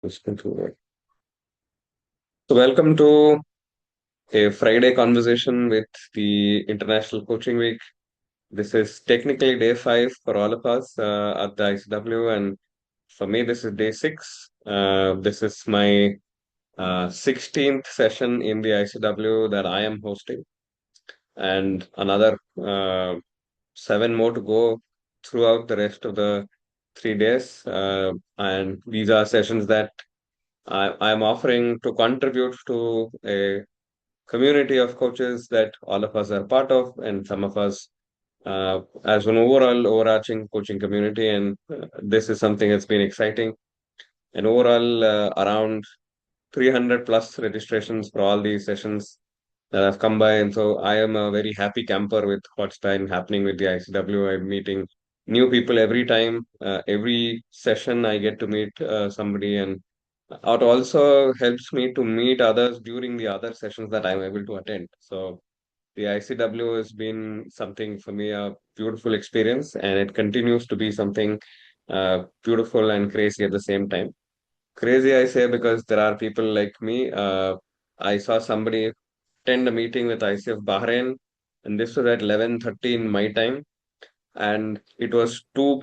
Listen to it. So, welcome to a Friday conversation with the International Coaching Week. This is technically day five for all of us at the ICW, and for me, this is day six. This is my 16th session in the ICW that I am hosting, and another seven more to go throughout the rest of the 3 days. And these are sessions that I'm offering to contribute to a community of coaches that all of us are part of, and some of us as an overall overarching coaching community. And this is something that's been exciting. And overall, around 300 plus registrations for all these sessions that have come by. And so I am a very happy camper with what's been happening with the ICW. I'm meeting new people every time. Every session, I get to meet somebody, and it also helps me to meet others during the other sessions that I'm able to attend. So the ICW has been something for me, a beautiful experience, and it continues to be something beautiful and crazy at the same time. Crazy, I say, because there are people like me. I saw somebody attend a meeting with ICF Bahrain, and this was at 11:30 in my time, and it was 2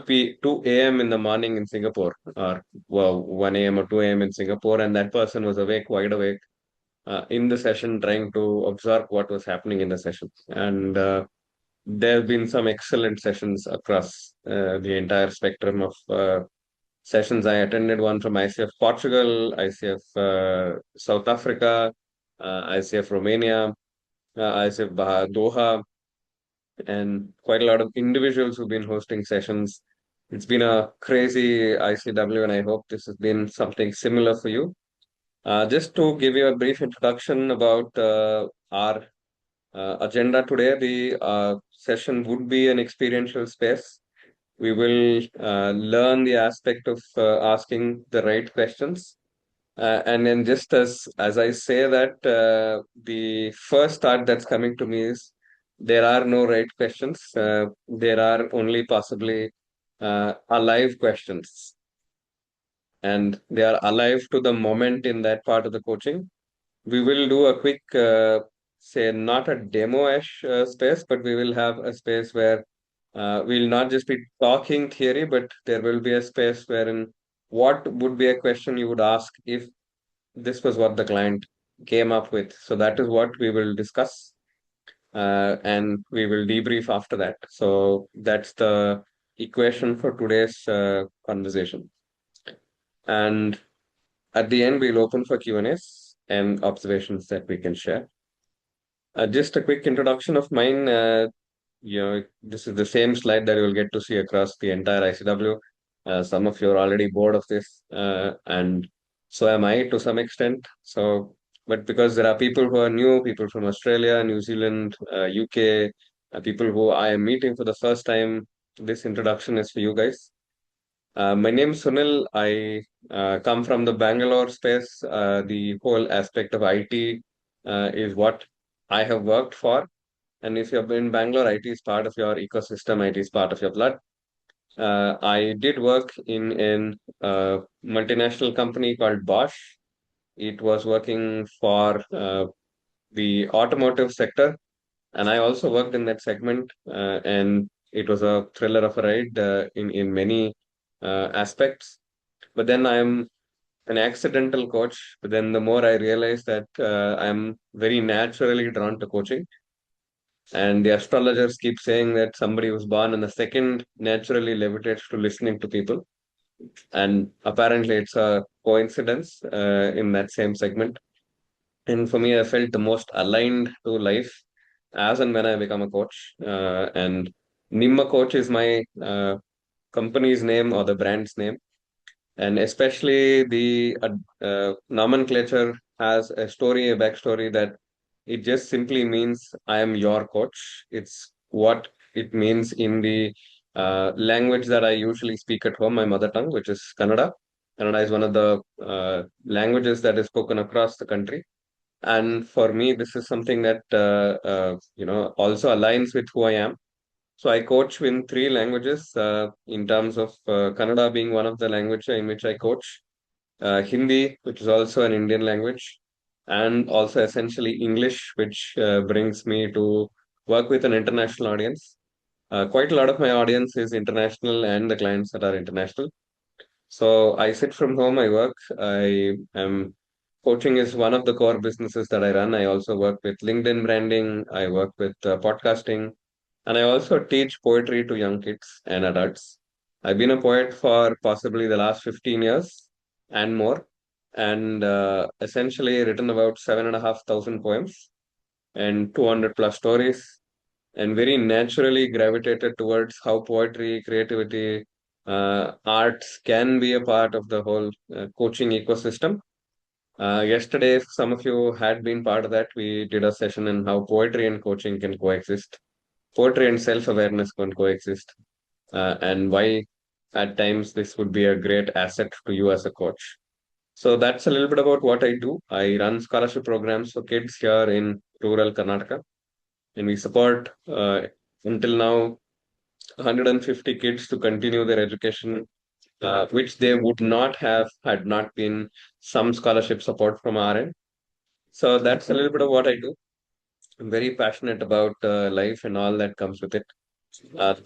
a.m. in the morning in Singapore, or well, 1 a.m. or 2 a.m. in Singapore, and that person was awake, wide awake, in the session, trying to observe what was happening in the session. And there have been some excellent sessions across the entire spectrum of sessions. I attended one from ICF Portugal, ICF South Africa, ICF Romania, ICF Doha, and quite a lot of individuals who've been hosting sessions. It's been a crazy ICW, and I hope this has been something similar for you. Just to give you a brief introduction about our agenda today, the session would be an experiential space. We will learn the aspect of asking the right questions. And then just as I say that, the first thought that's coming to me is there are no right questions. There are only possibly alive questions, and they are alive to the moment in that part of the coaching. We will do a quick, say, not a demo-ish space, but we will have a space where we'll not just be talking theory, but there will be a space wherein what would be a question you would ask if this was what the client came up with. So that is what we will discuss, and we will debrief after that. So that's the equation for today's conversation. And at the end, we'll open for Q&As and observations that we can share. Just a quick introduction of mine. This is the same slide that you'll get to see across the entire ICW. Some of you are already bored of this, and so am I to some extent. So, but because there are people who are new, people from Australia, New Zealand, UK, people who I am meeting for the first time, this introduction is for you guys. My name is Sunil. I come from the Bangalore space. The whole aspect of IT is what I have worked for. And if you've been in Bangalore, IT is part of your ecosystem, IT is part of your blood. I did work in a multinational company called Bosch. It was working for the automotive sector, and I also worked in that segment. And it was a thriller of a ride in many aspects. But then I'm an accidental coach. But then the more I realize that I'm very naturally drawn to coaching. And the astrologers keep saying that somebody who's born in the second naturally levitates to listening to people. And apparently it's a coincidence in that same segment. And for me, I felt the most aligned to life as and when I become a coach. And NimmaCoach is my company's name or the brand's name. And especially the nomenclature has a story, a backstory that it just simply means I am your coach. It's what it means in the language that I usually speak at home, my mother tongue, which is Kannada. Kannada is one of the languages that is spoken across the country. And for me, this is something that also aligns with who I am. So I coach in three languages, in terms of Kannada being one of the language in which I coach. Hindi, which is also an Indian language, and also essentially English, which brings me to work with an international audience. Quite a lot of my audience is international, and the clients that are international. So I sit from home, I work. I am Coaching is one of the core businesses that I run. I also work with LinkedIn branding, I work with podcasting, and I also teach poetry to young kids and adults. I've been a poet for possibly the last 15 years and more, and essentially written about 7,500 poems and 200 plus stories, and very naturally gravitated towards how poetry, creativity, arts can be a part of the whole coaching ecosystem. Yesterday, if some of you had been part of that, we did a session on how poetry and coaching can coexist. Poetry and self-awareness can coexist, and why at times this would be a great asset to you as a coach. So that's a little bit about what I do. I run scholarship programs for kids here in rural Karnataka, and we support until now 150 kids to continue their education, which they would not have had not been some scholarship support from our end. So that's a little bit of what I do. I'm very passionate about life and all that comes with it.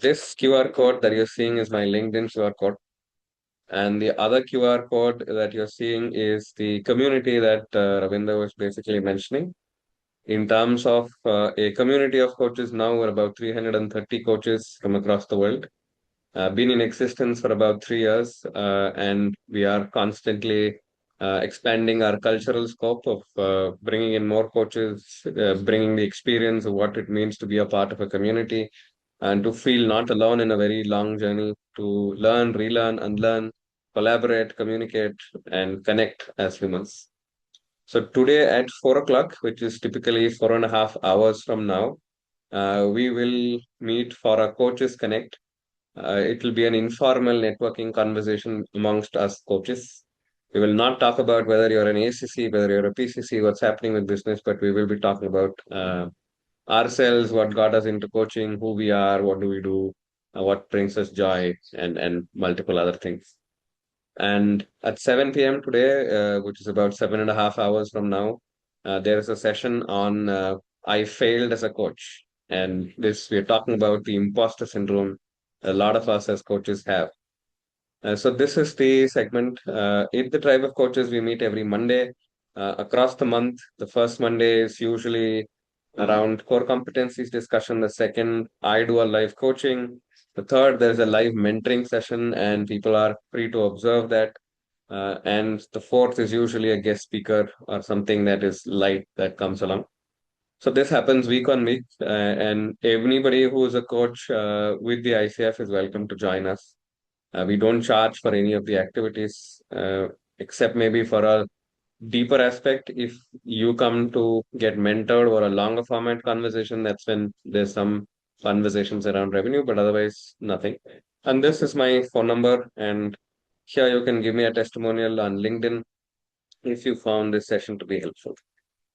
This QR code that you're seeing is my LinkedIn QR code. And the other QR code that you're seeing is the community that Ravinder was basically mentioning. In terms of a community of coaches, now we're about 330 coaches from across the world. Been in existence for about 3 years, and we are constantly expanding our cultural scope of bringing in more coaches, bringing the experience of what it means to be a part of a community, and to feel not alone in a very long journey to learn, relearn, unlearn, collaborate, communicate, and connect as humans. So today at 4 o'clock, which is typically 4.5 hours from now, we will meet for a coaches connect. It will be an informal networking conversation amongst us coaches. We will not talk about whether you're an ACC, whether you're a PCC, what's happening with business, but we will be talking about ourselves, what got us into coaching, who we are, what do we do, what brings us joy, and multiple other things. And at 7 p.m. today, which is about 7.5 hours from now, there is a session on I failed as a coach. And this, we're talking about the imposter syndrome a lot of us as coaches have. So this is the segment. In the tribe of coaches, we meet every Monday across the month. The first Monday is usually around core competencies discussion. The second, I do a live coaching. The third, there's a live mentoring session, and people are free to observe that. And the fourth is usually a guest speaker or something that is light that comes along. So this happens week on week, and anybody who is a coach with the ICF is welcome to join us. We don't charge for any of the activities, except maybe for a deeper aspect. If you come to get mentored or a longer format conversation, that's when there's some conversations around revenue, but otherwise nothing. And this is my phone number, and here you can give me a testimonial on LinkedIn if you found this session to be helpful.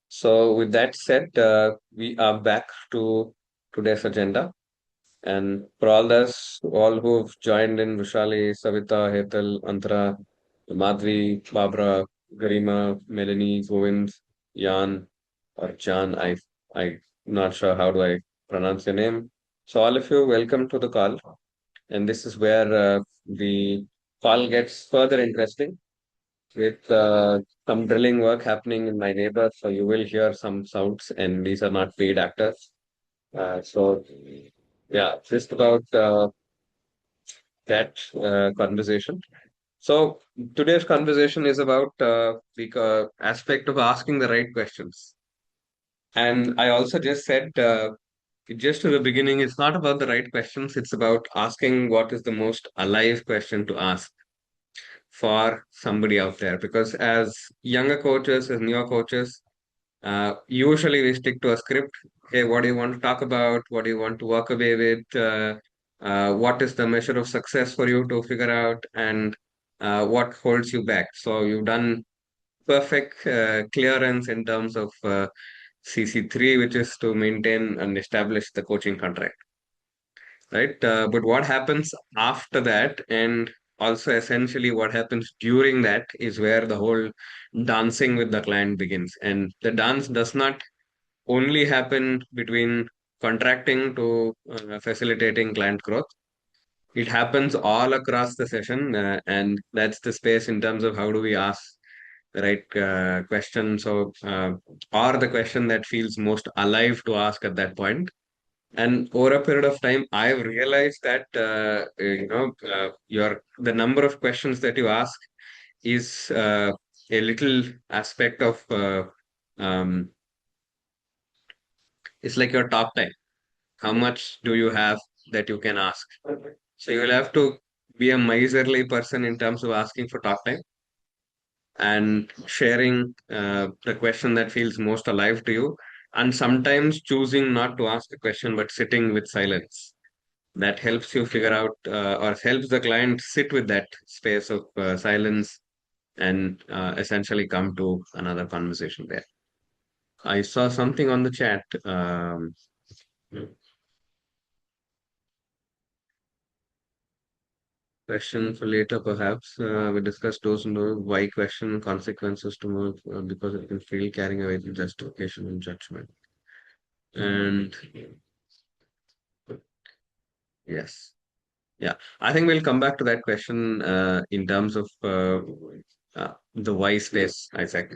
So, with that said, we are back to today's agenda. And for all those, all who've joined in, Vishali, Savita, Hetal, Antara, Madhvi, Barbara, Garima, Melanie, Govind, Jan, or Jan, I'm not sure how do I pronounce your name. So, all of you, welcome to the call. And this is where the call gets further interesting with some drilling work happening in my neighbor. So you will hear some sounds, and these are not paid actors. So yeah, just about that conversation. So today's conversation is about the aspect of asking the right questions. And I also just said, just to the beginning, it's not about the right questions. It's about asking what is the most alive question to ask for somebody out there. Because as younger coaches, as newer coaches, usually we stick to a script. Hey, what do you want to talk about? What do you want to walk away with? What is the measure of success for you to figure out? And what holds you back? So you've done perfect clearance in terms of CC3, which is to maintain and establish the coaching contract, right? But what happens after that? And also essentially what happens during that is where the whole dancing with the client begins. And the dance does not only happen between contracting to facilitating client growth. It happens all across the session, and that's the space in terms of how do we ask the right question. So, or the question that feels most alive to ask at that point. And over a period of time, I've realized that your the number of questions that you ask is a little aspect of um, it's like your talk time. How much do you have that you can ask? So you will have to be a miserly person in terms of asking for talk time and sharing the question that feels most alive to you, and sometimes choosing not to ask the question but sitting with silence. That helps you figure out or helps the client sit with that space of silence and essentially come to another conversation there. I saw something on the chat. Question for later, perhaps. We discussed those no why question consequences to move because it can feel carrying away the justification and judgment. And yes, yeah, I think we'll come back to that question in terms of the why space, Isaac.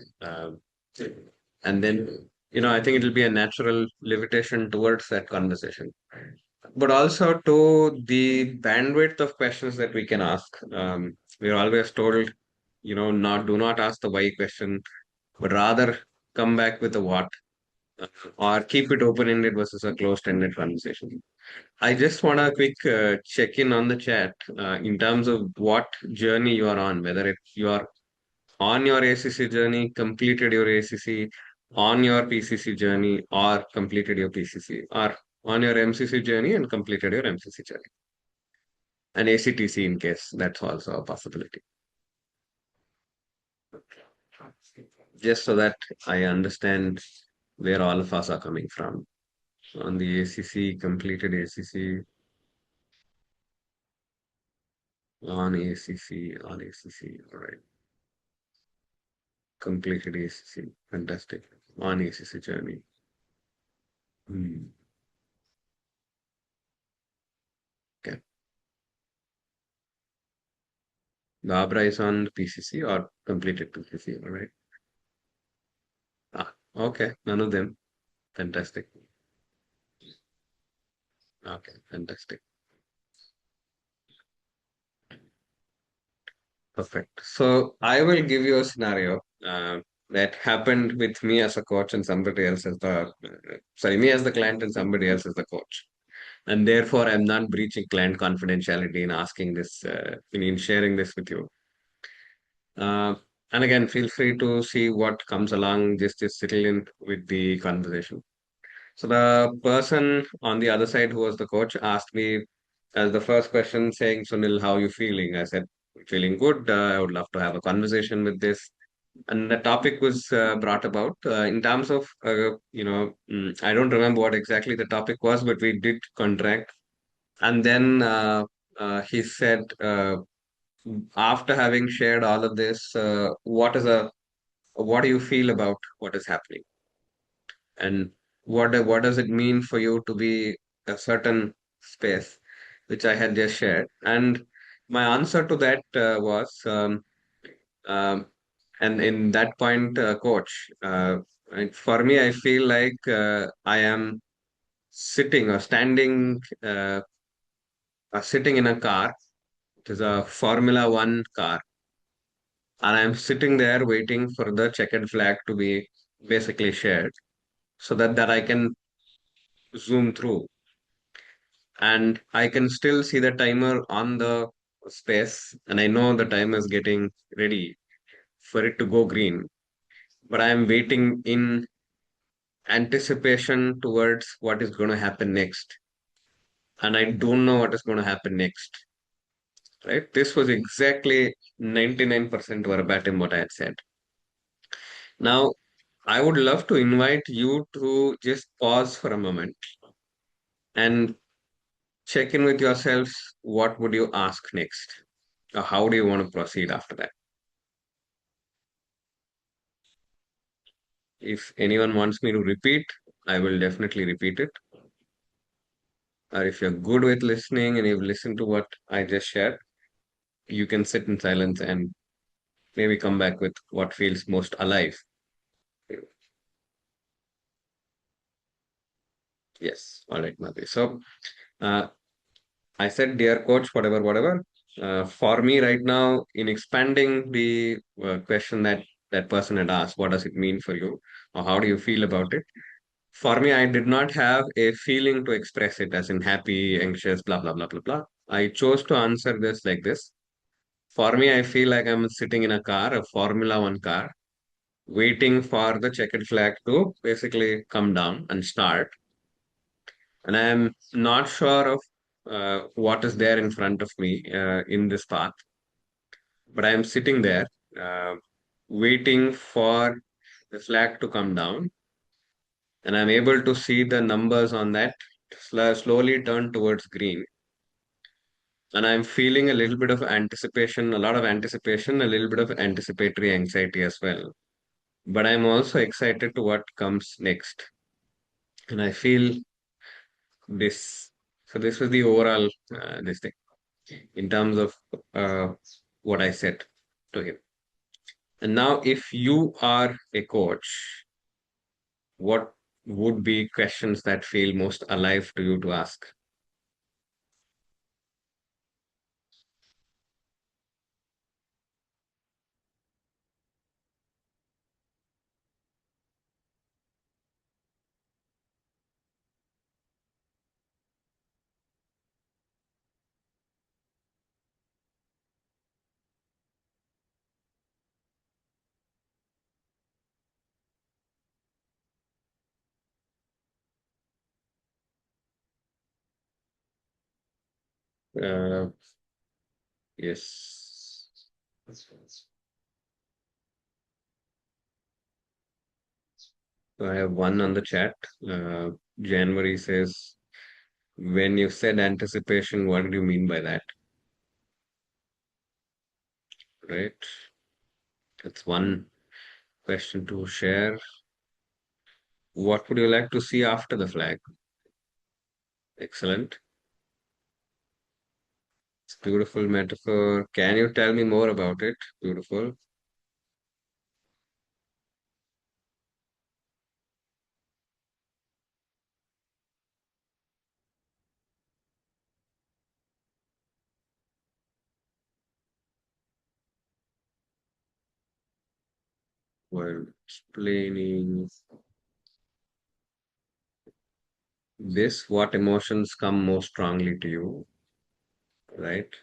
And then, I think it'll be a natural levitation towards that conversation, but also to the bandwidth of questions that we can ask. We're always told, not do not ask the why question, but rather come back with the what, uh, or keep it open-ended versus a closed-ended conversation. I just want a quick check-in on the chat in terms of what journey you are on, whether you are on your ACC journey, completed your ACC, on your PCC journey, or completed your PCC, or on your MCC journey and completed your MCC journey, and ACTC in case that's also a possibility. Just so that I understand where all of us are coming from. On the ACC, completed ACC, on ACC, on ACC. All right. Completed ACC. Fantastic. On ACC journey. Hmm. Okay. The Abra is on the PCC or completed PCC. All right. Ah, okay. None of them. Fantastic. Okay. Fantastic. Perfect. So I will give you a scenario that happened with me as a coach and somebody else as me as the client and somebody else as the coach. And therefore, I'm not breaching client confidentiality in asking this, in sharing this with you. Uh, and again, feel free to see what comes along, just settle in with the conversation. So the person on the other side who was the coach asked me as the first question saying, Sunil, how are you feeling? I said, feeling good. I would love to have a conversation with this. And the topic was brought about in terms of, I don't remember what exactly the topic was, but we did contract. And then he said, after having shared all of this, what do you feel about what is happening? And what does it mean for you to be a certain space, which I had just shared? And my answer to that was, um, and in that point, coach, for me, I feel like I am sitting or standing, sitting in a car. It is a Formula One car, and I'm sitting there waiting for the checkered flag to be basically shared, so that I can zoom through and I can still see the timer on the space, and I know the timer is getting ready for it to go green, but I am waiting in anticipation towards what is going to happen next, and I don't know what is going to happen next. Right? This was exactly 99% verbatim what I had said. Now, I would love to invite you to just pause for a moment and check in with yourselves. What would you ask next? Or how do you want to proceed after that? If anyone wants me to repeat, I will definitely repeat it. Or if you're good with listening and you've listened to what I just shared, you can sit in silence and maybe come back with what feels most alive. Yes. All right, Madhu. So, uh, I said, dear coach, whatever, whatever. For me, right now, in expanding the question that that person had asked, what does it mean for you, or how do you feel about it? For me, I did not have a feeling to express it as in happy, anxious, blah, blah, blah, blah, blah. I chose to answer this like this. For me, I feel like I'm sitting in a car, a Formula One car, waiting for the checkered flag to basically come down and start. And I'm not sure of what is there in front of me in this path, but I'm sitting there uh, waiting for the flag to come down, and I'm able to see the numbers on that slowly turn towards green. And I'm feeling a little bit of anticipation, a lot of anticipation, a little bit of anticipatory anxiety as well. But I'm also excited to what comes next. And I feel this. So this was the overall this thing in terms of uh, what I said to him. And now, if you are a coach, what would be questions that feel most alive to you to ask? Uh, yes. So I have one on the chat. Uh, January says, when you said anticipation, what do you mean by that? Right? That's one question to share. What would you like to see after the flag? Excellent. It's beautiful metaphor. Can you tell me more about it? Beautiful. While explaining this, what emotions come most strongly to you, right?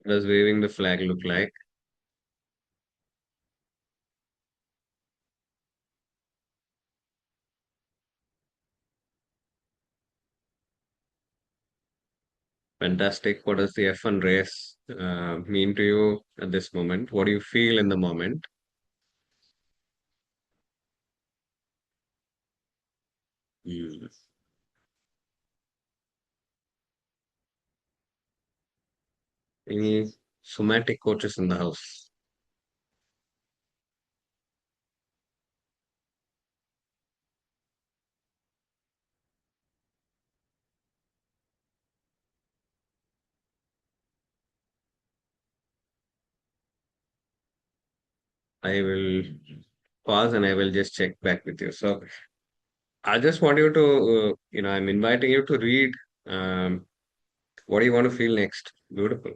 What does waving the flag look like? Fantastic. What does the F1 race mean to you at this moment? What do you feel in the moment? Hmm. Any somatic coaches in the house? I will pause and I will just check back with you. So I just want you to, I'm inviting you to read. What do you want to feel next? Beautiful.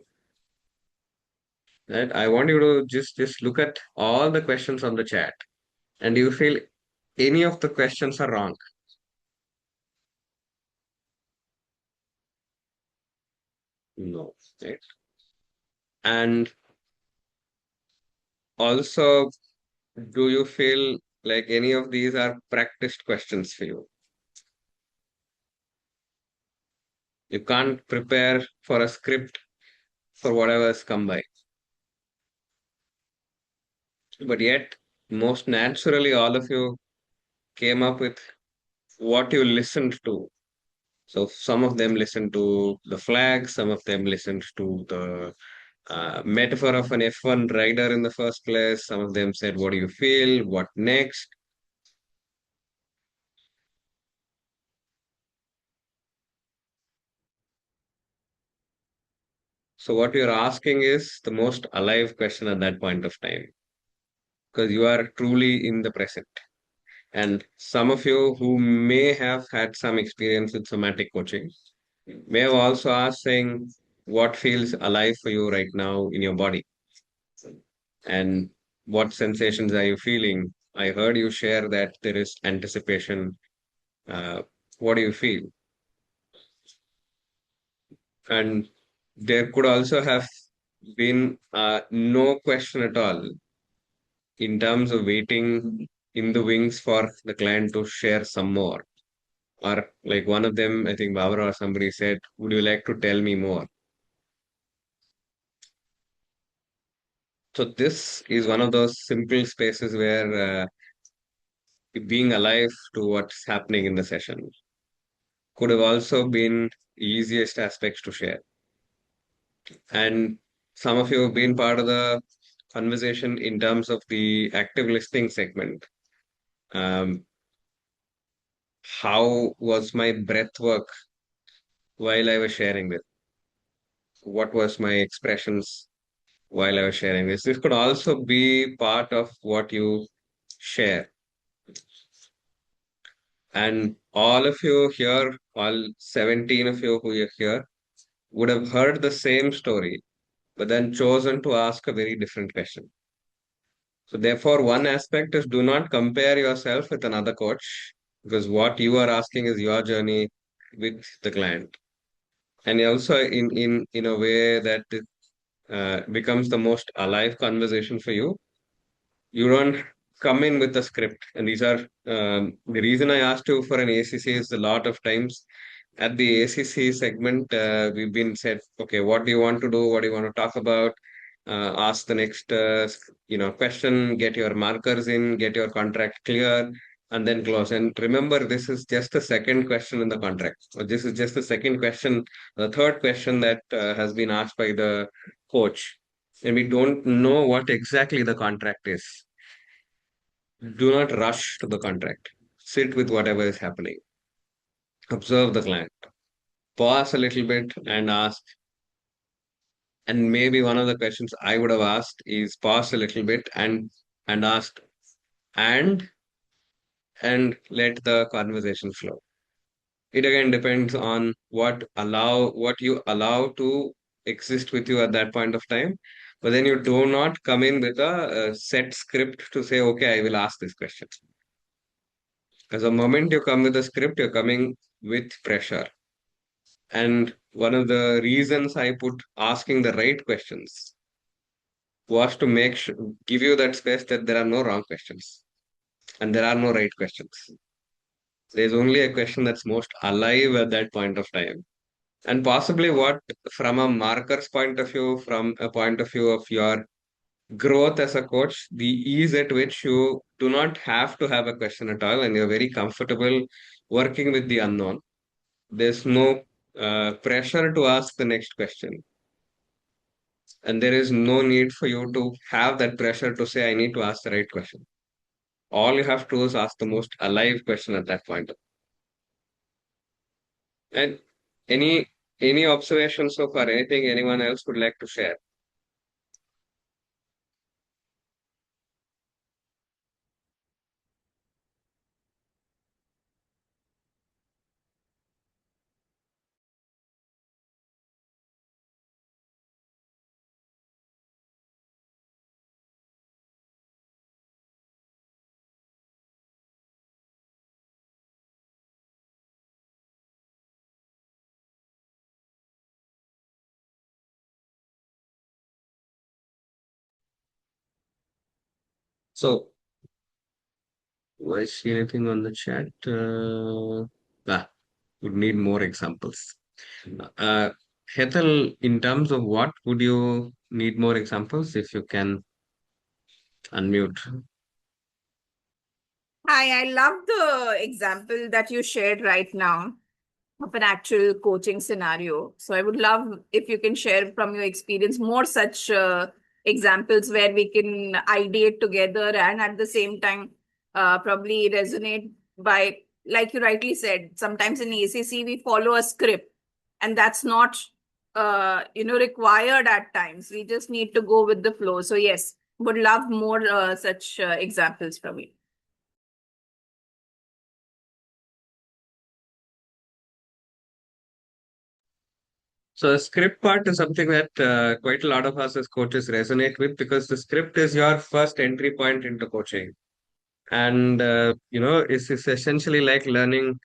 Right? I want you to just look at all the questions on the chat, and you feel any of the questions are wrong. No, right? And also, do you feel? like any of these are practiced questions for you. You can't prepare for a script for whatever's come by. But yet, most naturally, all of you came up with what you listened to. So some of them listened to the flag, some of them listened to the metaphor of an F1 rider in the first place. Some of them said, "What do you feel? What next?" So what you're asking is the most alive question at that point of time, because you are truly in the present. And some of you who may have had some experience with somatic coaching may have also asked saying, what feels alive for you right now in your body? And what sensations are you feeling? I heard you share that there is anticipation. Uh, what do you feel? And there could also have been no question at all in terms of waiting in the wings for the client to share some more. Or like one of them, I think Barbara or somebody said, "Would you like to tell me more?" So this is one of those simple spaces where being alive to what's happening in the session could have also been easiest aspects to share. And some of you have been part of the conversation in terms of the active listening segment. Um, how was my breath work while I was sharing this? What was my expressions while I was sharing this? This could also be part of what you share. And all of you here, all 17 of you who are here, would have heard the same story, but then chosen to ask a very different question. So, therefore, one aspect is do not compare yourself with another coach because what you are asking is your journey with the client. And also, in a way that becomes the most alive conversation for you, you don't come in with a script. And these are the reason I asked you for an ACC is a lot of times at the ACC segment, we've been said, okay, what do you want to do? What do you want to talk about? Ask the next, question, get your markers in, get your contract clear, and then close. And remember, this is just the second question in the contract. Or this is just the second question, the third question that has been asked by the coach. And we don't know what exactly the contract is. Do not rush to the contract. Sit with whatever is happening. Observe the client. Pause a little bit and ask. And maybe one of the questions I would have asked is pause a little bit and ask and and let the conversation flow. It again depends on what you allow to exist with you at that point of time. But then you do not come in with a set script to say, okay, I will ask this question. Because the moment you come with a script, you're coming with pressure. And one of the reasons I put asking the right questions was to give you that space that there are no wrong questions and there are no right questions. There's only a question that's most alive at that point of time. And possibly what, from a marker's point of view, from a point of view of your growth as a coach, the ease at which you do not have to have a question at all and you're very comfortable working with the unknown. There's no pressure to ask the next question. And there is no need for you to have that pressure to say, I need to ask the right question. All you have to do is ask the most alive question at that point. And any observations so far, anything anyone else would like to share? So Do I see anything on the chat? Would need more examples. Uh, Hetal, in terms of what would you need more examples if you can unmute? Hi, I love the example that you shared right now of an actual coaching scenario. So I would love if you can share from your experience more such examples where we can ideate together and at the same time probably resonate by, like you rightly said, sometimes in ACC we follow a script and that's not required at times. We just need to go with the flow. So yes, would love more such examples from you. So the script part is something that quite a lot of us as coaches resonate with because the script is your first entry point into coaching. And it's essentially like learning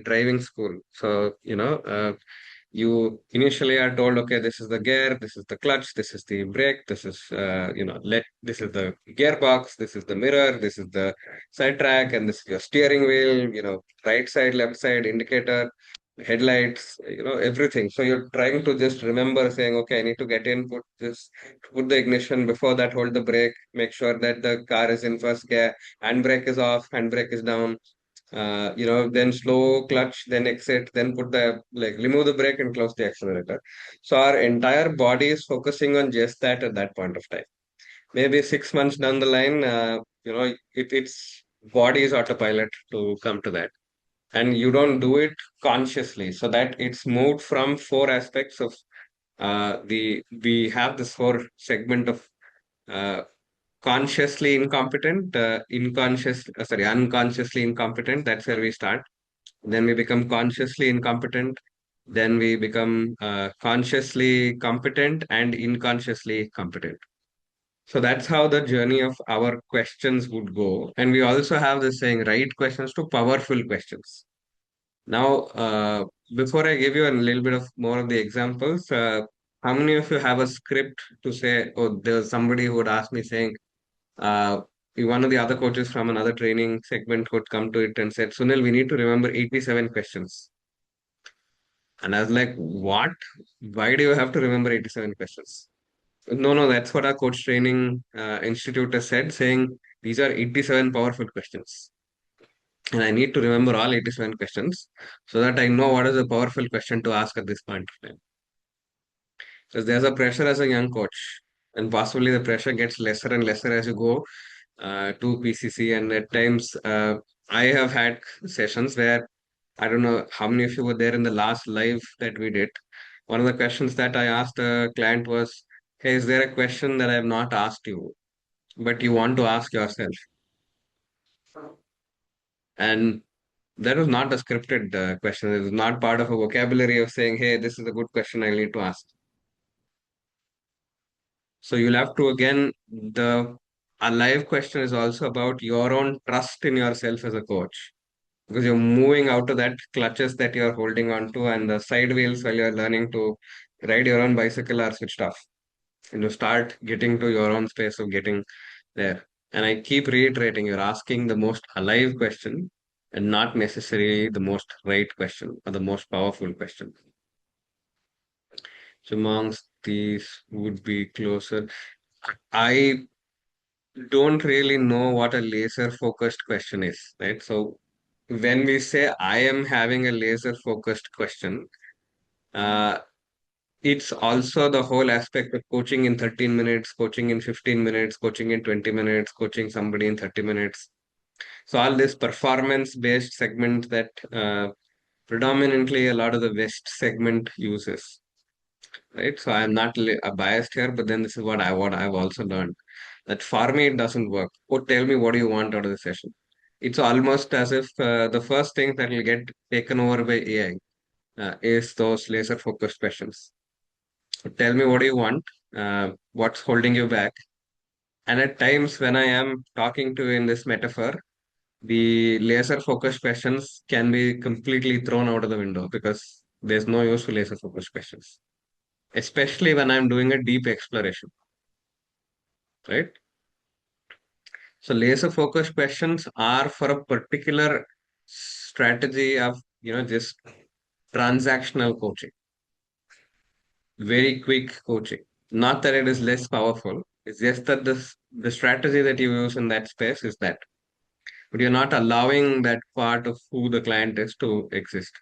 driving school. So you initially are told, okay, this is the gear, this is the clutch, this is the brake, this is let this is the gearbox, this is the mirror, this is the side track, and this is your steering wheel, right side, left side, indicator, headlights, everything. So you're trying to just remember saying, okay, I need to get in, put the ignition, before that hold the brake, make sure that the car is in first gear, handbrake is off, handbrake is down, then slow clutch, then exit, then put the like remove the brake and close the accelerator. So our entire body is focusing on just that at that point of time. Maybe 6 months down the line, it's body is autopilot to come to that, and you don't do it consciously. So that it's moved from four aspects of the we have this four segment of uh, consciously incompetent, unconsciously incompetent. That's where we start. Then we become consciously incompetent. Then we become consciously competent and unconsciously competent. So that's how the journey of our questions would go. And we also have this saying, right questions to powerful questions. Now, before I give you a little bit of more of the examples, how many of you have a script to say, oh, there's somebody who would ask me saying, uh, one of the other coaches from another training segment would come to it and said, Sunil, we need to remember 87 questions. And I was like, what? Why do you have to remember 87 questions? No, no, that's what our coach training institute has said, saying these are 87 powerful questions. And I need to remember all 87 questions so that I know what is a powerful question to ask at this point of time. Because there's a pressure as a young coach, and possibly the pressure gets lesser and lesser as you go to PCC. And at times, I have had sessions where I don't know how many of you were there in the last live that we did. One of the questions that I asked a client was, hey, is there a question that I have not asked you, but you want to ask yourself? And that was not a scripted question. It was not part of a vocabulary of saying, hey, this is a good question I need to ask. So you'll have to, again, the a live question is also about your own trust in yourself as a coach, because you're moving out of that clutches that you're holding on to and the side wheels while you're learning to ride your own bicycle are switched off, and you start getting to your own space of getting there. And I keep reiterating, you're asking the most alive question and not necessarily the most right question or the most powerful question. So amongst these would be closer. I don't really know what a laser focused question is, right? So when we say I am having a laser focused question, uh, it's also the whole aspect of coaching in 13 minutes, coaching in 15 minutes, coaching in 20 minutes, coaching somebody in 30 minutes. So all this performance based segment that predominantly a lot of the West segment uses, right? So I'm not biased here, but then this is what I've also learned, that for me it doesn't work. Oh, tell me what do you want out of the session. It's almost as if the first thing that will get taken over by AI is those laser focused questions. So tell me what do you want, what's holding you back. And at times when I am talking to you in this metaphor, the laser focused questions can be completely thrown out of the window because there's no use for laser focused questions, especially when I'm doing a deep exploration, right? So laser focused questions are for a particular strategy of, just transactional coaching, very quick coaching. Not that it is less powerful. It's just that the strategy that you use in that space is that. But you're not allowing that part of who the client is to exist.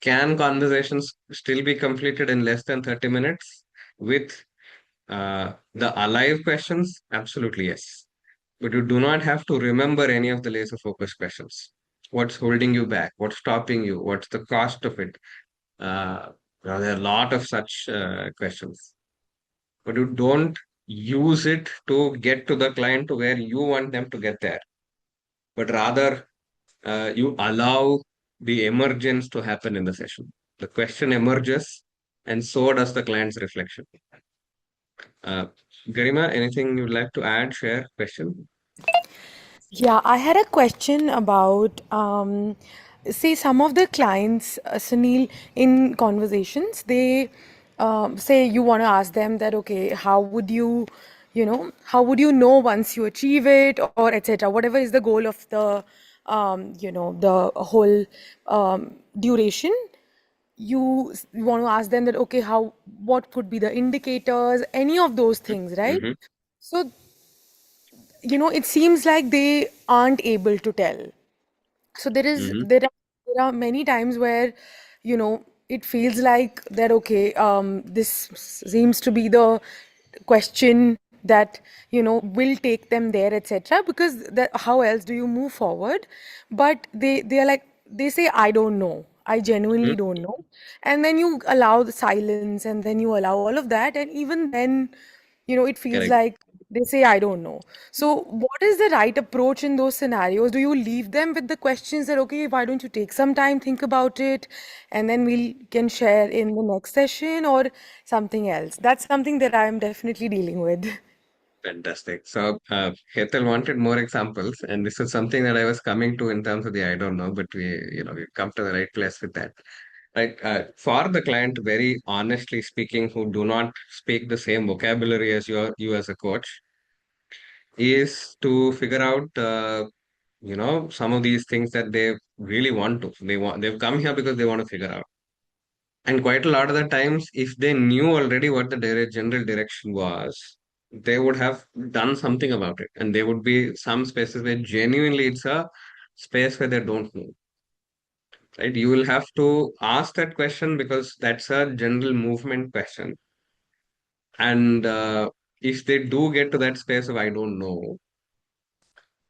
Can conversations still be completed in less than 30 minutes with the alive questions? Absolutely yes. But you do not have to remember any of the laser focus questions. What's holding you back? What's stopping you? What's the cost of it? There are a lot of such questions, but you don't use it to get to the client to where you want them to get there, but rather you allow the emergence to happen in the session. The question emerges, and so does the client's reflection. Uh, Garima, anything you'd like to add, share, question? Yeah, I had a question about, say, some of the clients, Sunil, in conversations, they say you want to ask them that, okay, how would you, how would you know once you achieve it, or etc. Whatever is the goal of the, the whole duration. You want to ask them that, okay, what could be the indicators, any of those things, right? Mm-hmm. So it seems like they aren't able to tell. So there is Mm-hmm. there are many times where it feels like that, okay, this seems to be the question that will take them there, etc., because that, how else do you move forward? But they are like, they say, I don't know, I genuinely Mm-hmm. don't know. And then you allow the silence, and then you allow all of that, and even then it feels Correct. like they say, I don't know. So, what is the right approach in those scenarios? Do you leave them with the questions that, okay, why don't you take some time, think about it, and then we can share in the next session, or something else? That's something that I'm definitely dealing with. Fantastic. So, Hetal wanted more examples, and this is something that I was coming to in terms of the I don't know, but we've come to the right place with that. Right. For the client, very honestly speaking, who do not speak the same vocabulary as you as a coach, is to figure out, some of these things that they really want to. They've come here because they want to figure out. And quite a lot of the times, if they knew already what the general direction was, they would have done something about it. And there would be some spaces where genuinely it's a space where they don't know. Right? You will have to ask that question because that's a general movement question. And if they do get to that space of I don't know,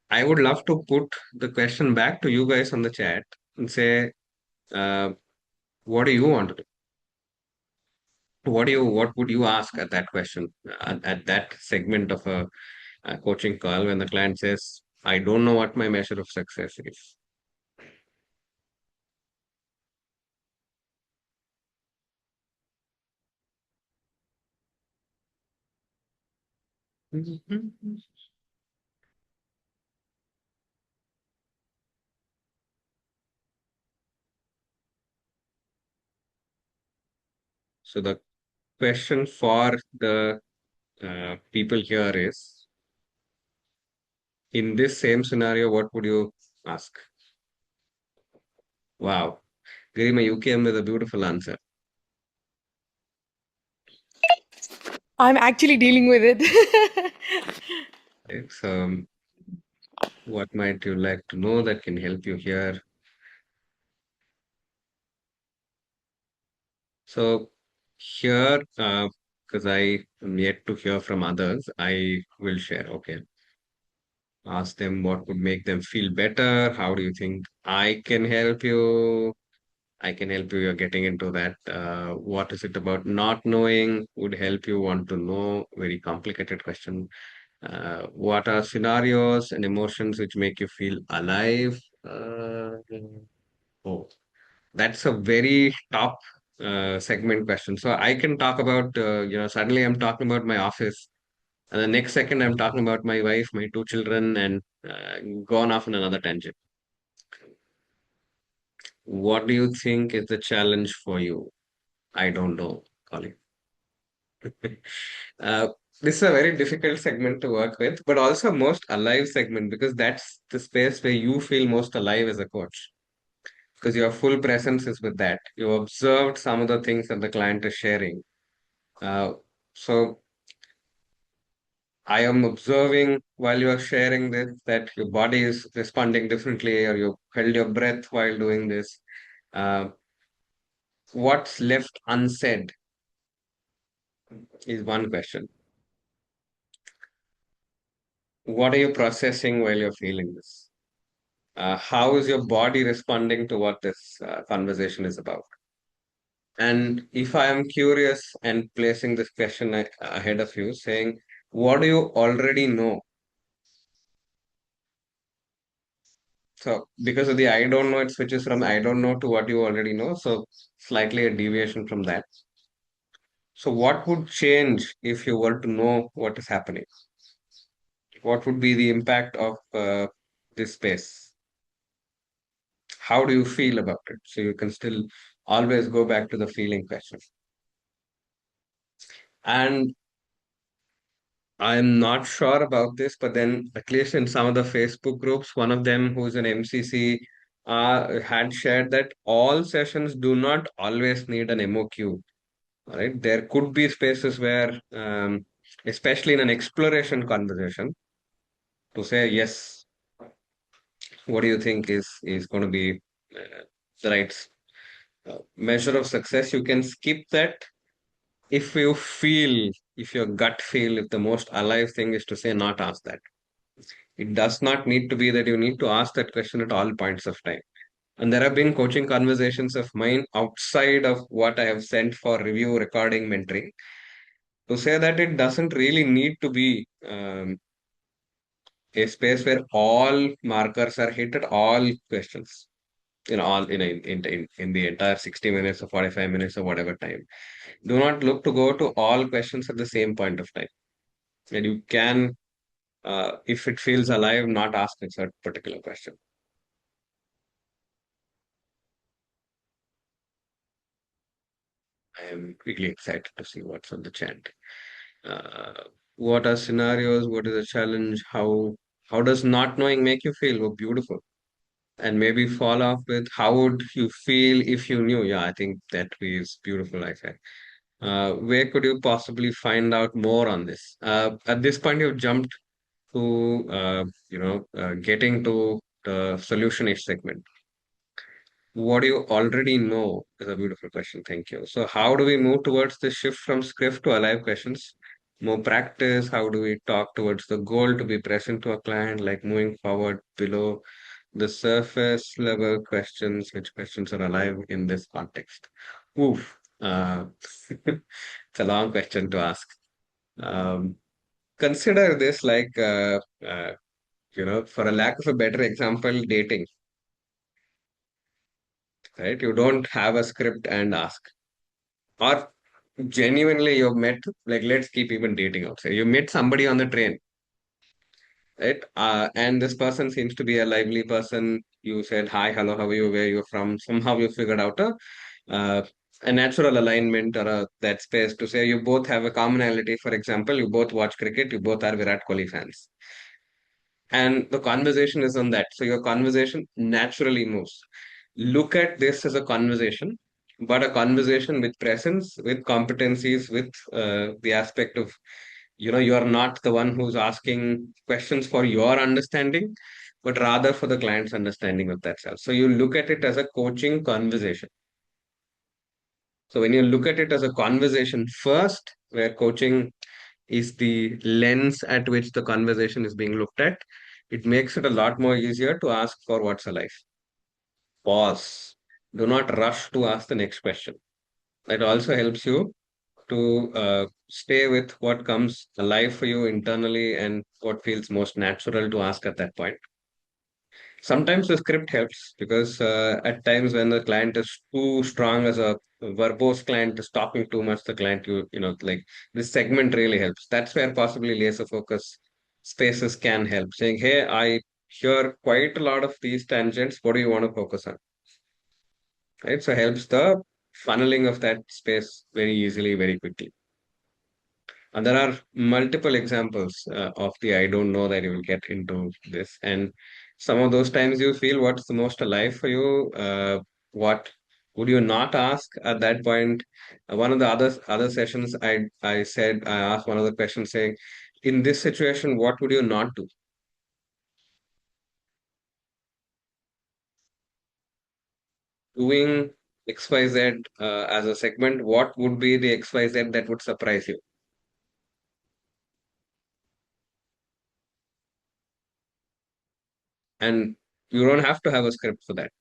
I would love to put the question back to you guys on the chat and say, uh, what do you want to do? What would you ask at that question at that segment of a coaching call when the client says, I don't know what my measure of success is? Mhm. So the question for the people here is, in this same scenario, what would you ask? Wow. Garima, you came with a beautiful answer. I'm actually dealing with it. Okay, so, what might you like to know that can help you here? So, here, because I am yet to hear from others, I will share. Okay. Ask them what would make them feel better. How do you think I can help you? I can help you. You're getting into that. What is it about not knowing would help you want to know? Very complicated question. What are scenarios and emotions which make you feel alive? Oh, that's a very top segment question. So I can talk about, suddenly I'm talking about my office, and the next second I'm talking about my wife, my two children, and gone off on another tangent. What do you think is the challenge for you? I don't know, Colin. this is a very difficult segment to work with, but also most alive segment because that's the space where you feel most alive as a coach. Because your full presence is with that. You observed some of the things that the client is sharing. Uh, so I am observing while you are sharing this that your body is responding differently, or you held your breath while doing this. Uh, what's left unsaid is one question. What are you processing while you're feeling this? How is your body responding to what this conversation is about? And if I am curious and placing this question ahead of you, saying, what do you already know? So, because of the I don't know, it switches from I don't know to what you already know. So, slightly a deviation from that. So, what would change if you were to know what is happening? What would be the impact of this space? How do you feel about it? So, you can still always go back to the feeling question. And I'm not sure about this, but then at least in some of the Facebook groups, one of them who's an MCC had shared that all sessions do not always need an MOQ. Right? There could be spaces where, especially in an exploration conversation, to say yes, what do you think is going to be the right measure of success? You can skip that if you feel, if your gut feel, if the most alive thing is to say not ask that. It does not need to be that you need to ask that question at all points of time. And there have been coaching conversations of mine outside of what I have sent for review, recording, mentoring, to say that it doesn't really need to be a space where all markers are hit at all questions. All in the entire 60 minutes or 45 minutes or whatever time. Do not look to go to all questions at the same point of time. And you can, if it feels alive, not ask a certain particular question. I am really excited to see what's on the chat. Uh, what are scenarios? What is the challenge? How does not knowing make you feel? Oh, beautiful. And maybe follow up with how would you feel if you knew? Yeah, I think that is beautiful. I said. Where could you possibly find out more on this? At this point, you've jumped to getting to the solution-ish segment. What do you already know is a beautiful question. Thank you. So, how do we move towards the shift from script to alive questions? More practice. How do we talk towards the goal to be present to a client, like moving forward below the surface level questions? Which questions are alive in this context? Oof. It's a long question to ask. Um, consider this like, for a lack of a better example, dating, right? You don't have a script and ask. Or genuinely you've met, like, let's keep even dating outside. You met somebody on the train, right? And this person seems to be a lively person. You said, hi, hello, how are you? Where you're from? Somehow you figured out uh, a natural alignment or that space to say you both have a commonality. For example, you both watch cricket, you both are Virat Kohli fans. And the conversation is on that. So your conversation naturally moves. Look at this as a conversation, but a conversation with presence, with competencies, with the aspect of, you are not the one who's asking questions for your understanding, but rather for the client's understanding of that self. So you look at it as a coaching conversation. So when you look at it as a conversation first, where coaching is the lens at which the conversation is being looked at, it makes it a lot more easier to ask for what's alive. Pause. Do not rush to ask the next question. It also helps you to stay with what comes alive for you internally and what feels most natural to ask at that point. Sometimes the script helps because at times when the client is too strong as a verbose client is talking too much, the client, like this segment really helps. That's where possibly laser focus spaces can help. Saying, hey, I hear quite a lot of these tangents. What do you want to focus on? Right. So helps the funneling of that space very easily, very quickly. And there are multiple examples of the I don't know that you will get into this. And some of those times you feel what's the most alive for you. What would you not ask at that point? One of the other sessions, I said I asked one of the questions saying, in this situation, what would you not do? Doing XYZ as a segment, what would be the XYZ that would surprise you? And you don't have to have a script for that.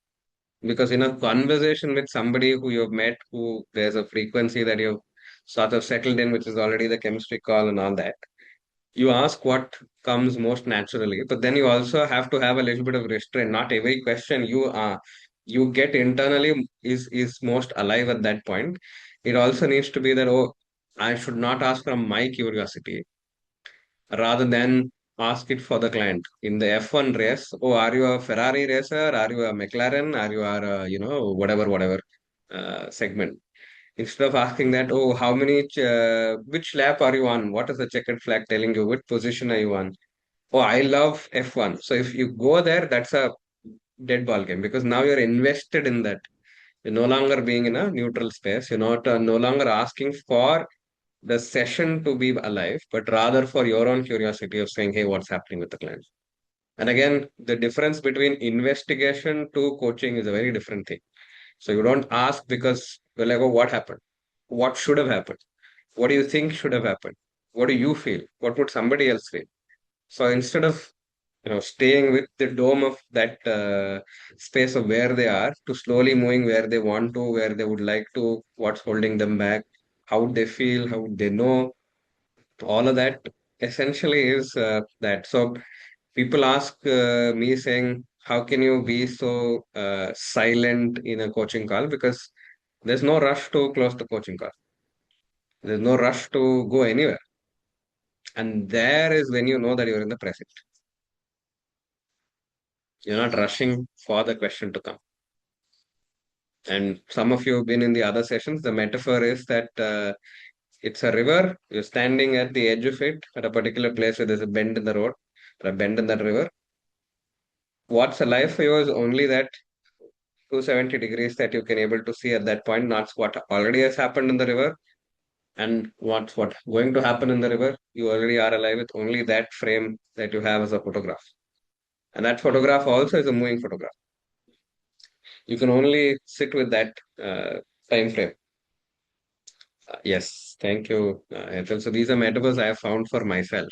Because in a conversation with somebody who you've met, who there's a frequency that you've sort of settled in, which is already the chemistry call and all that, you ask what comes most naturally. But then you also have to have a little bit of restraint. Not every question you get internally is most alive at that point. It also needs to be that, oh, I should not ask from my curiosity rather than ask it for the client. In the F1 race, oh, are you a Ferrari racer? Are you a McLaren? Are you are a, whatever segment? Instead of asking that, oh, which lap are you on? What is the checkered flag telling you? Which position are you on? Oh, I love F1. So if you go there, that's a dead ball game because now you're invested in that. You're no longer being in a neutral space. You're not no longer asking for the session to be alive, but rather for your own curiosity of saying, hey, what's happening with the client? And again, the difference between investigation to coaching is a very different thing. So you don't ask because you're like, oh, what happened? What should have happened? What do you think should have happened? What do you feel? What would somebody else feel? So instead of staying with the dome of that space of where they are to slowly moving where they want to, where they would like to, what's holding them back, how would they feel, how would they know, all of that essentially is that. So people ask me saying, how can you be so silent in a coaching call? Because there's no rush to close the coaching call. There's no rush to go anywhere. And there is when you know that you're in the present. You're not rushing for the question to come. And some of you have been in the other sessions. The metaphor is that it's a river. You're standing at the edge of it at a particular place where there's a bend in the road, or a bend in that river. What's alive for you is only that 270 degrees that you can able to see at that point, not what already has happened in the river and what going to happen in the river. You already are alive with only that frame that you have as a photograph. And that photograph also is a moving photograph. You can only sit with that time frame. Yes, thank you, Ethel. So these are metaphors I have found for myself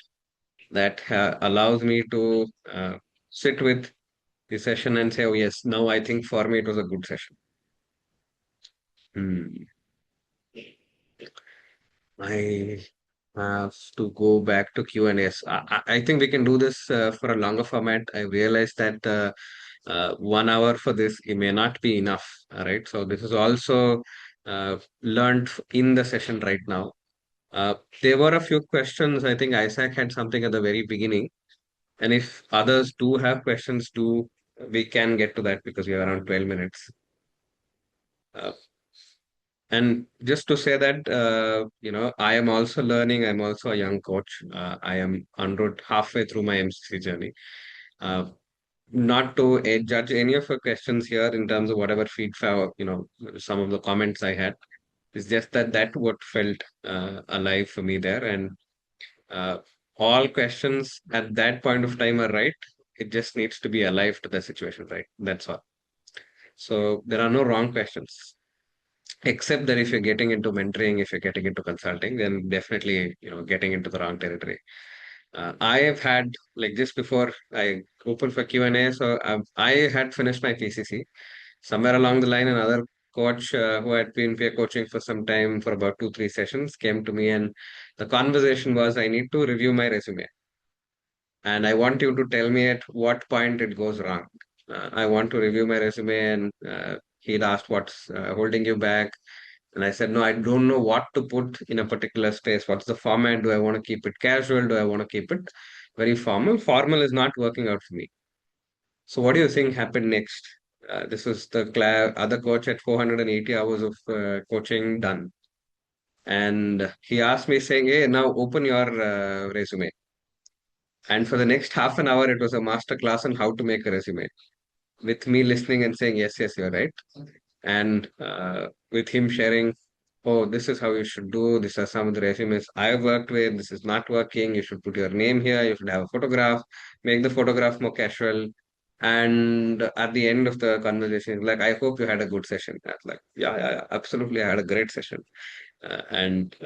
that allows me to sit with the session and say, oh, yes, now I think for me it was a good session. Hmm. I have to go back to Q&As. I think we can do this for a longer format. I realized that 1 hour for this it may not be enough. All right. So this is also learned in the session right now. There were a few questions. I think Isaac had something at the very beginning. And if others do have questions, we can get to that because we are around 12 minutes. Uh, And just to say that, I am also learning. I'm also a young coach. I am en route halfway through my MCC journey. Uh, Not to judge any of your questions here in terms of whatever feedback, some of the comments I had. It's just that what felt alive for me there. And uh, all questions at that point of time are right. It just needs to be alive to the situation, right? That's all. So there are no wrong questions. Except that if you're getting into mentoring, if you're getting into consulting, then definitely, getting into the wrong territory. I have had like just before I opened for Q&A, so I had finished my PCC. Somewhere along the line, another coach who had been peer coaching for some time for about 2, 3 sessions came to me, and the conversation was, I need to review my resume, and I want you to tell me at what point it goes wrong. I want to review my resume, and he'd asked what's holding you back. And I said, no, I don't know what to put in a particular space. What's the format? Do I want to keep it casual? Do I want to keep it very formal? Formal is not working out for me. So, what do you think happened next? This was the other coach at 480 hours of coaching done. And he asked me saying, "Hey, now open your resume." And for the next half an hour, it was a master class on how to make a resume, with me listening and saying, "Yes, yes, you're right." And with him sharing, "Oh, this is how you should do. These are some of the resumes I worked with. This is not working. You should put your name here. You should have a photograph. Make the photograph more casual." And at the end of the conversation, like, "I hope you had a good session." I was like, "Yeah, yeah, yeah, absolutely. I had a great session." And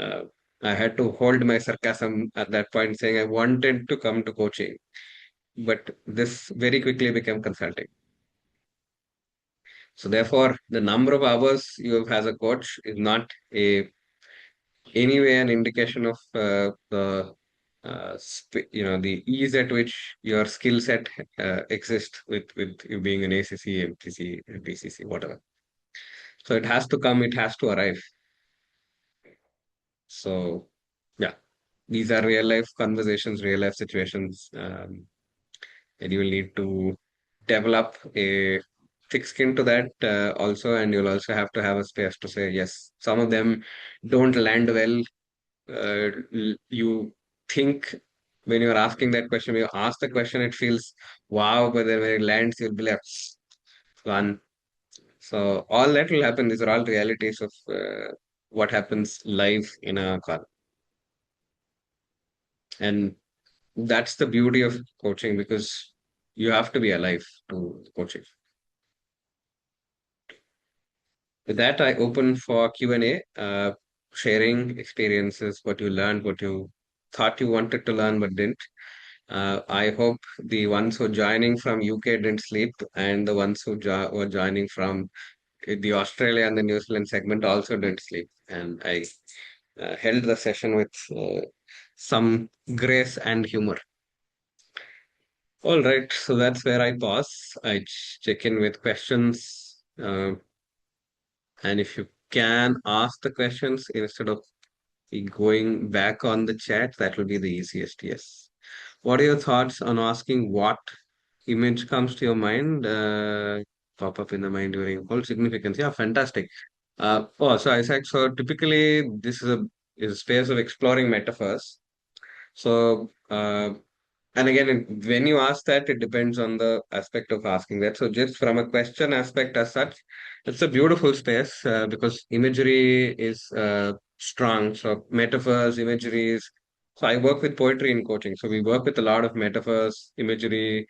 I had to hold my sarcasm at that point, saying I wanted to come to coaching, but this very quickly became consulting. So therefore, the number of hours you have as a coach is not a anyway an indication of the ease at which your skill set exists with you being an ACC, MTC, BCC, whatever. So it has to come, it has to arrive. So yeah, these are real life conversations, real life situations, and you will need to develop a thick skin to that also, and you'll also have to have a space to say yes. Some of them don't land well. You think when you're asking that question, when you ask the question, it feels wow, but then when it lands, you'll be like fun. So all that will happen. These are all realities of what happens live in a call, and that's the beauty of coaching because you have to be alive to coaching. With that, I open for Q&A, sharing experiences, what you learned, what you thought you wanted to learn but didn't. I hope the ones who are joining from UK didn't sleep, and the ones who were joining from the Australia and the New Zealand segment also didn't sleep. And I held the session with some grace and humor. All right, so that's where I pause. I check in with questions. And if you can ask the questions instead of going back on the chat, that will be the easiest. Yes. What are your thoughts on asking what image comes to your mind? Pop up in the mind during whole significance. Yeah, fantastic. So Isaac, so typically this is a space of exploring metaphors. So and again, when you ask that, it depends on the aspect of asking that. So, just from a question aspect as such, it's a beautiful space because imagery is strong. So, metaphors, imageries. So, I work with poetry in coaching. So, we work with a lot of metaphors, imagery,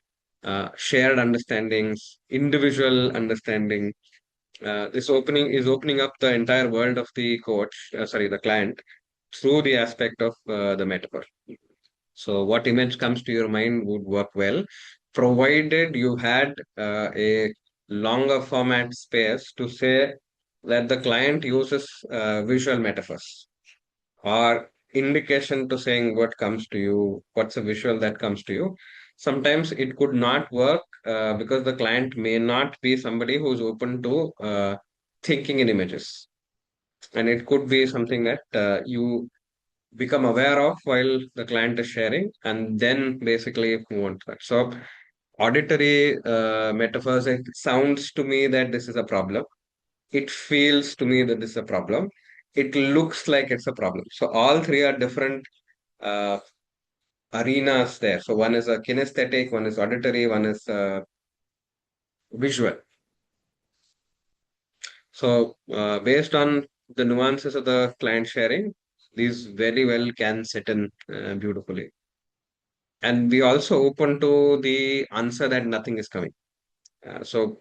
shared understandings, individual understanding. This opening is opening up the entire world of the the client, through the aspect of the metaphor. So, what image comes to your mind would work well, provided you had a longer format space to say that the client uses visual metaphors or indication to saying what comes to you, what's a visual that comes to you. Sometimes it could not work because the client may not be somebody who's open to thinking in images. And it could be something that you become aware of while the client is sharing, and then basically move on to that. So, auditory metaphors, it sounds to me that this is a problem. It feels to me that this is a problem. It looks like it's a problem. So, all three are different uh, arenas there. So, one is a kinesthetic, one is auditory, one is visual. So, based on the nuances of the client sharing, these very well can set in beautifully. And we also open to the answer that nothing is coming. So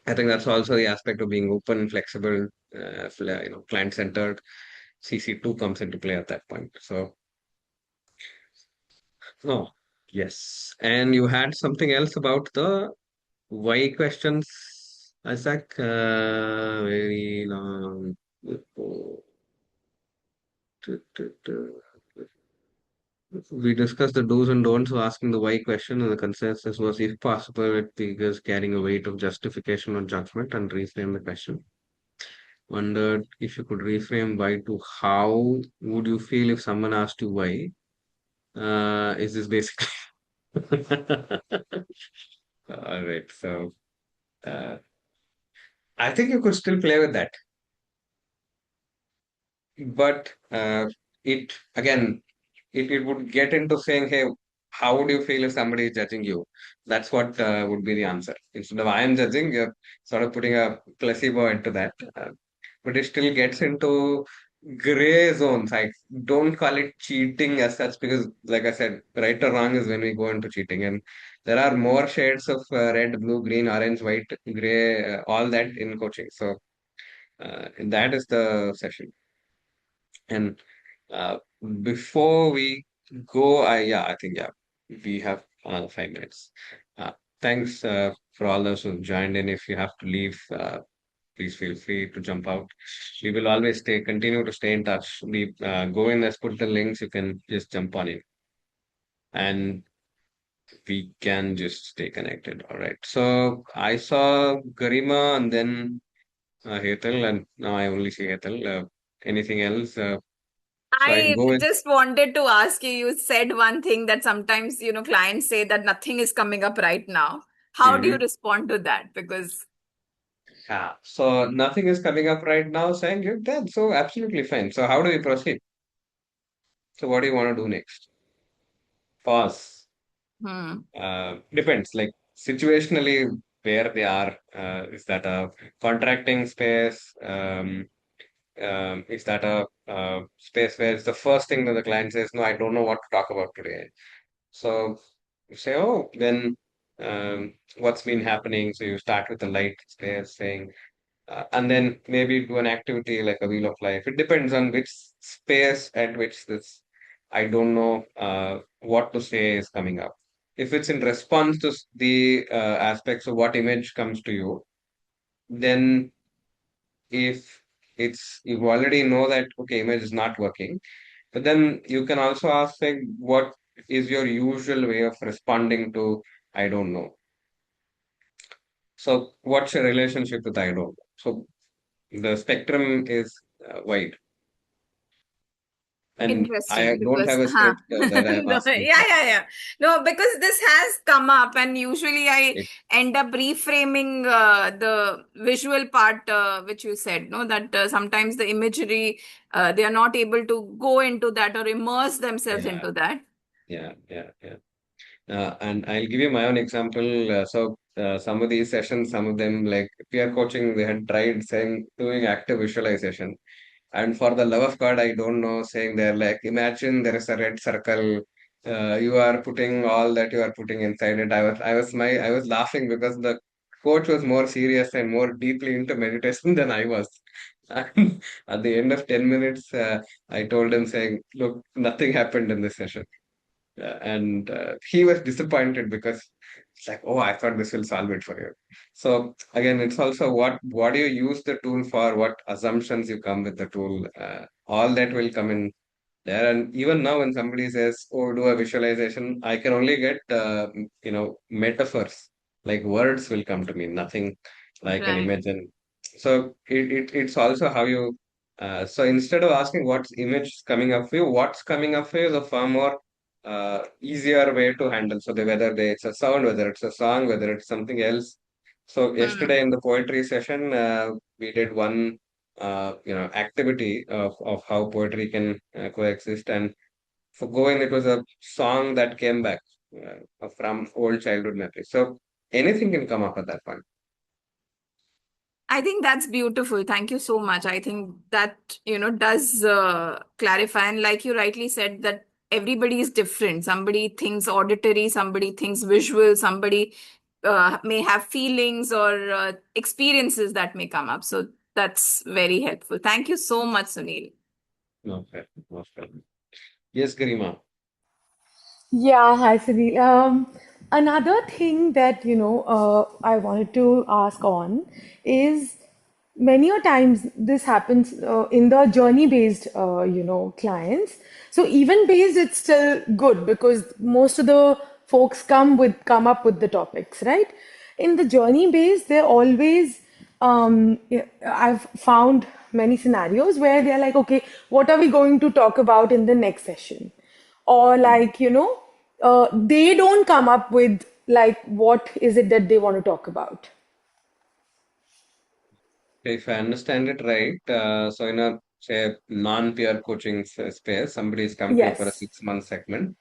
I think that's also the aspect of being open, flexible, client centered. CC2 comes into play at that point. So, oh, yes. And you had something else about the why questions, Isaac? Very long. We discussed the do's and don'ts of asking the why question, and the consensus was, if possible, it figures carrying a weight of justification or judgment, and reframe the question. Wondered if you could reframe why to how would you feel if someone asked you why? Is this basically? All right. So uh, I think you could still play with that. but it again, it would get into saying, hey, how would you feel if somebody is judging you? That's what would be the answer. Instead of I am judging, you're sort of putting a placebo into that. But it still gets into gray zones. I don't call it cheating as such because, like I said, right or wrong is when we go into cheating. And there are more shades of red, blue, green, orange, white, gray, all that in coaching. So that is the session. And uh, before we go, I think, yeah, we have another 5 minutes. Uh, Thanks for all those who joined in. If you have to leave, please feel free to jump out. We will always continue to stay in touch. We go in, let's put the links. You can just jump on it, and we can just stay connected. All right. So I saw Garima and then Hetal, and now I only see Hetal. Anything else? So I I go with. just wanted to ask you, you said one thing that sometimes, clients say that nothing is coming up right now. How do you Mhm. respond to that? Because Yeah. So nothing is coming up right now, saying you're dead. So absolutely fine. So how do we proceed? So what do you want to do next? Pause. hmm, Depends. Like situationally, where they are. Is that a contracting space? Is that a space where it's the first thing that the client says, no, I don't know what to talk about today. So you say, oh, then what's been happening? So you start with the light space, saying. And then maybe do an activity like a wheel of life. It depends on which space at which this, I don't know what to say is coming up. If it's in response to the aspects of what image comes to you, then if it's you already know that okay, image is not working, but then you can also ask like, what is your usual way of responding to I don't know? So what's your relationship with I don't know? So the spectrum is wide. And I interesting don't because, have a huh? script that I'm No, asking yeah, for. yeah, yeah. No, because this has come up, and usually I It, end up reframing the visual part, which you said, no, that sometimes the imagery, they are not able to go into that or immerse themselves yeah, into that. yeah. And I'll give you my own example. Some of these sessions, some of them like peer coaching, they had tried saying doing active visualization. And for the love of God, I don't know, saying there like imagine there is a red circle. You are putting all that you are putting inside it. I was laughing because the coach was more serious and more deeply into meditation than I was. And at the end of 10 minutes, I told him saying, look, nothing happened in this session. And he was disappointed because it's like, oh, I thought this will solve it for you. So again, it's also what do you use the tool for, what assumptions you come with the tool. All that will come in there. And even now, when somebody says, "Oh, do a visualization," I can only get metaphors, like words will come to me, nothing like an Right. image. And so it's also how you. So instead of asking what's image coming up for you, what's coming up for you is a far more easier way to handle. So it's a sound, whether it's a song, whether it's something else. So Hmm. yesterday in the poetry session, we did one activity of how poetry can coexist. And for going, it was a song that came back from old childhood memories. So anything can come up at that point. I think that's beautiful. Thank you so much. I think that, does clarify. And like you rightly said, that everybody is different. Somebody thinks auditory, somebody thinks visual, somebody may have feelings or experiences that may come up. So that's very helpful. Thank you so much, Sunil. No, fair, no, fair. Yes, Garima. Yeah, hi Sunil. Another thing that I wanted to ask on is many a times this happens in the journey-based clients. So event-based, it's still good because most of the folks come up with the topics, right? In the journey-based, they're always yeah, I've found many scenarios where they're like, okay, what are we going to talk about in the next session? Or like they don't come up with like what is it that they want to talk about. If I understand it right, so in a say non-peer coaching space, somebody's come to you for a Yes. 6 month segment,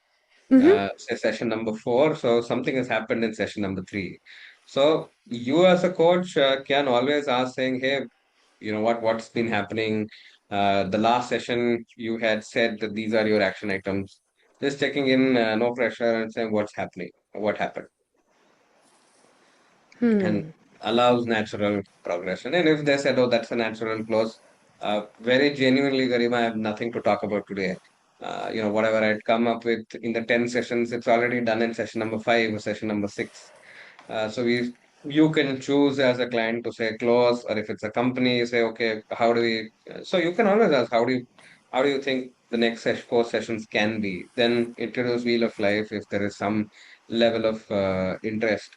Mm-hmm. say session number 4. So something has happened in session number 3. So you as a coach can always ask, saying, "Hey, what's been happening? The last session you had said that these are your action items." Just checking in, no pressure, and saying what's happening, what happened, and allows natural progression. And if they said, "Oh, that's a natural close," very genuinely, Garima, I have nothing to talk about today. Whatever I'd come up with in the 10 sessions, it's already done in session number 5 or session number 6. So you can choose as a client to say close, or if it's a company, you say, okay, how do we? So you can always ask, how do you think the next 4 sessions can be? Then introduce Wheel of Life if there is some level of interest,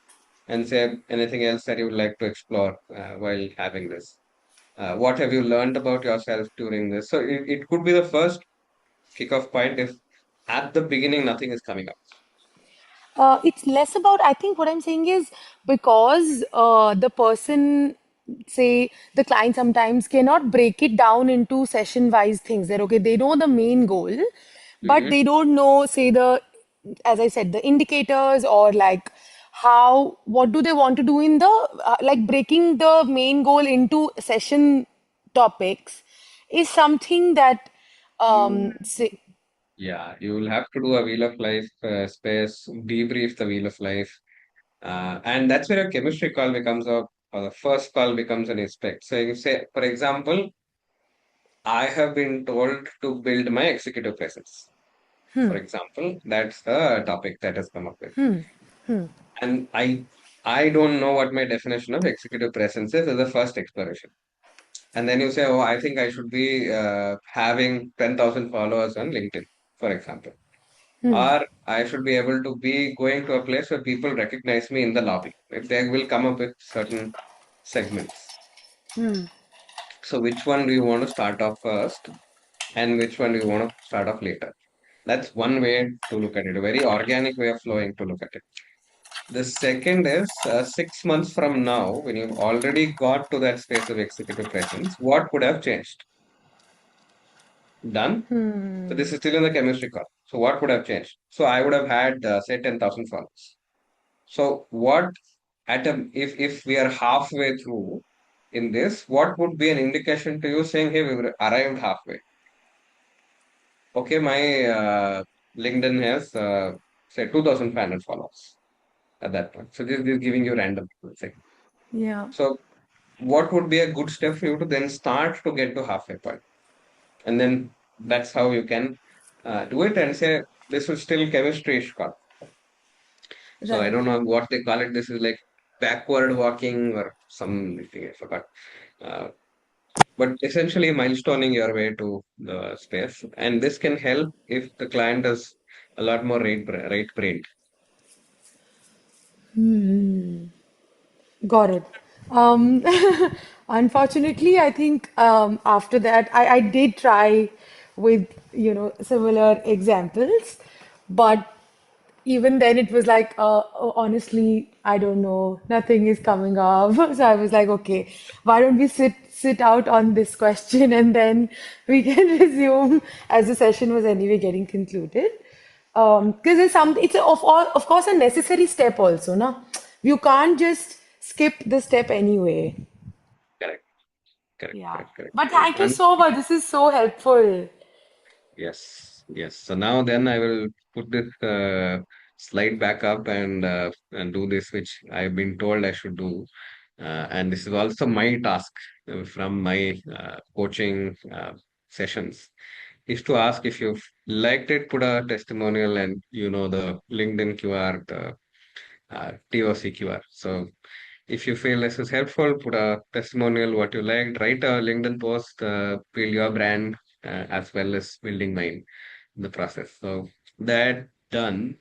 and say anything else that you would like to explore while having this. What have you learned about yourself during this? So it could be the first kickoff point if at the beginning nothing is coming up. It's less about, I think what I'm saying is because the person, say the client sometimes cannot break it down into session wise things. That okay, they know the main goal, but Hmm. they don't know, say the, as I said, the indicators or like how, what do they want to do in the, like breaking the main goal into session topics is something that, You say, Yeah, you will have to do a Wheel of Life space, debrief the Wheel of Life. And that's where a chemistry call becomes or the first call becomes an inspect. So you say, for example, I have been told to build my executive presence. For example, that's the topic that has come up with. And I don't know what my definition of executive presence is as a first exploration. And then you say, oh, I think I should be having 10,000 followers on LinkedIn, for example. Or I should be able to be going to a place where people recognize me in the lobby. If they will come up with certain segments. So which one do you want to start off first, and which one do you want to start off later? That's one way to look at it, a very organic way of flowing to look at it. The second is 6 months from now, when you've already got to that space of executive presence, what could have changed? Done. So this is still in the chemistry core. So what would have changed? So I would have had, say, 10,000 followers. So what if we are halfway through in this, what would be an indication to you saying, hey, we've arrived halfway? Okay, my LinkedIn has say 2,500 followers at that point. So this is giving you random. Let's say. yeah, So what would be a good step for you to then start to get to halfway point? And then that's how you can do it and say this is still chemistry. So I right. don't know what they call it. This is like backward walking or something I forgot. Uh, but essentially milestoning your way to the space, and this can help if the client is a lot more right brained. Got it. Um, unfortunately, I think after that, I did try with, similar examples, but even then it was like, oh, honestly, I don't know, nothing is coming up. So I was like, okay, why don't we sit out on this question and then we can resume as the session was anyway getting concluded. Because it's of course a necessary step also, no? You can't just skip the step anyway. Correct, correct, Yeah. correct, correct. But You thank you can't. so much. This is so helpful. Yes, yes. So now then I will put this slide back up and do this, which I've been told I should do. And this is also my task from my coaching sessions, is to ask if you've liked it, put a testimonial and the LinkedIn QR, the TOC QR. So if you feel this is helpful, put a testimonial, what you liked, write a LinkedIn post, build your brand as well as building mine in the process. So that done,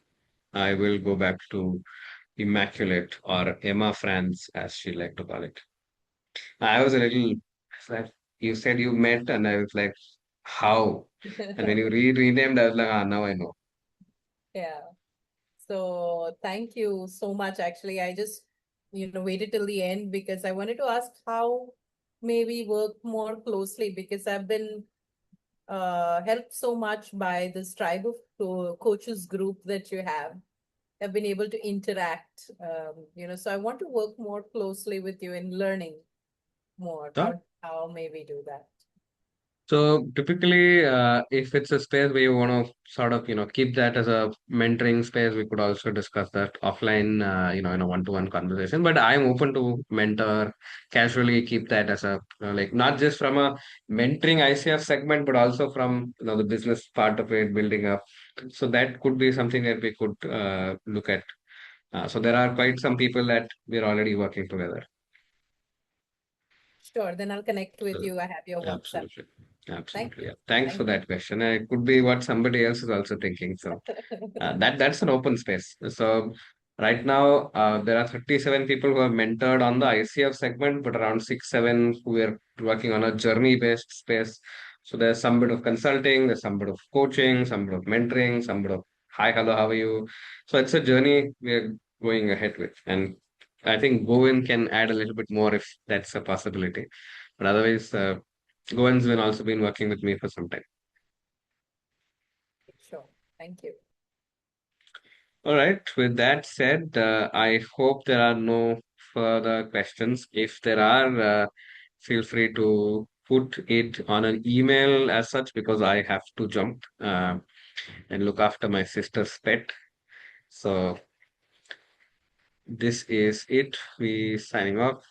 I will go back to Immaculate or Emma France, as she like to call it. I was a little, like, you said you met, and I was like, how? And when you renamed, I was like, now I know. Yeah. So thank you so much. Actually, I just, waited till the end because I wanted to ask how maybe work more closely because I've been helped so much by this tribe of coaches group that you have. I've been able to interact, so I want to work more closely with you in learning more. Sure. How may we do that? So typically, if it's a space where you want to sort of, keep that as a mentoring space, we could also discuss that offline, in a one-to-one conversation. But I'm open to mentor, casually keep that as a, like not just from a mentoring ICF segment, but also from, the business part of it, building up. So that could be something that we could look at. So there are quite some people that we're already working together. Sure, then I'll connect with So, you. I have your WhatsApp. absolutely. Thank Absolutely. you. Yeah. Thanks for Thank you. that question. It could be what somebody else is also thinking. So that's an open space. So right now there are 37 people who are mentored on the ICF segment, but around 6, 7 who are working on a journey-based space. So there's some bit of consulting, there's some bit of coaching, some bit of mentoring, some bit of hi, hello, how are you? So it's a journey we're going ahead with. And I think Govin can add a little bit more if that's a possibility. But otherwise, Govin's been also been working with me for some time. Sure. Thank you. All right. With that said, I hope there are no further questions. If there are, feel free to put it on an email as such because I have to jump and look after my sister's pet. So this is it. We signing off.